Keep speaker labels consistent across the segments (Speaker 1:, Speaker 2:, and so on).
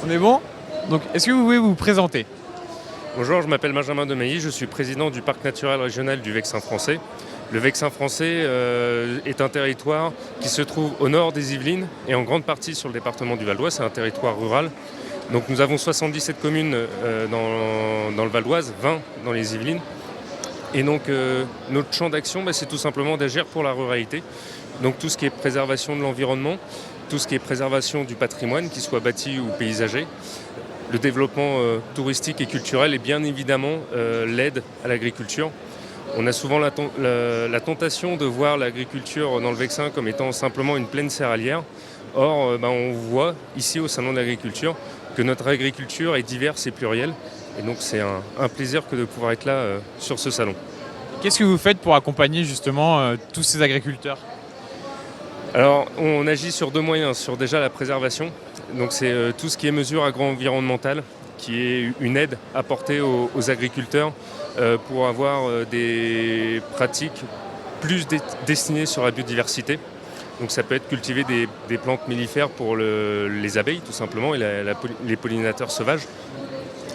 Speaker 1: On est bon? Donc, est-ce que vous pouvez vous présenter?
Speaker 2: Bonjour, je m'appelle Benjamin Demailly, je suis président du parc naturel régional du Vexin français. Le Vexin français est un territoire qui se trouve au nord des Yvelines et en grande partie sur le département du Val d'Oise. C'est un territoire rural. Donc nous avons 77 communes dans le Val d'Oise, 20 dans les Yvelines. Et donc notre champ d'action, c'est tout simplement d'agir pour la ruralité. Donc tout ce qui est préservation de l'environnement, tout ce qui est préservation du patrimoine, qu'il soit bâti ou paysager, le développement touristique et culturel et bien évidemment l'aide à l'agriculture. On a souvent la tentation de voir l'agriculture dans le Vexin comme étant simplement une plaine céréalière. Or, on voit ici au Salon de l'agriculture que notre agriculture est diverse et plurielle. Et donc c'est un plaisir que de pouvoir être là sur ce salon.
Speaker 1: Qu'est-ce que vous faites pour accompagner justement tous ces agriculteurs?
Speaker 2: Alors, on agit sur deux moyens. Sur déjà la préservation. Donc c'est tout ce qui est mesures agro-environnementales, qui est une aide apportée aux agriculteurs pour avoir des pratiques plus destinées sur la biodiversité. Donc ça peut être cultiver des plantes mellifères pour les abeilles tout simplement et les pollinisateurs sauvages.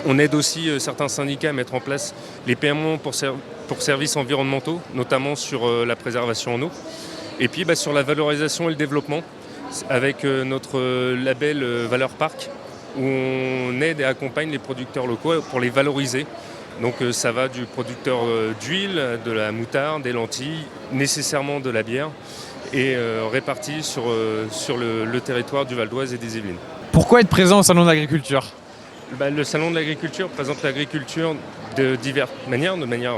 Speaker 2: On aide aussi certains syndicats à mettre en place les paiements pour services environnementaux, notamment sur la préservation en eau. Et puis sur la valorisation et le développement, avec notre label Valeur Parc, où on aide et accompagne les producteurs locaux pour les valoriser. Donc ça va du producteur d'huile, de la moutarde, des lentilles, nécessairement de la bière, et réparti sur le territoire du Val d'Oise et des Yvelines.
Speaker 1: Pourquoi être présent au Salon de l'agriculture?
Speaker 2: Le Salon de l'agriculture présente l'agriculture de diverses manières, de manière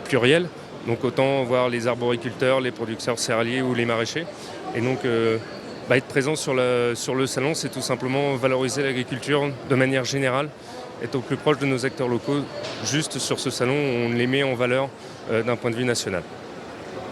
Speaker 2: plurielle. Donc autant voir les arboriculteurs, les producteurs céréaliers ou les maraîchers. Et donc être présent sur le salon, c'est tout simplement valoriser l'agriculture de manière générale, être au plus proche de nos acteurs locaux. Juste sur ce salon, on les met en valeur d'un point de vue national.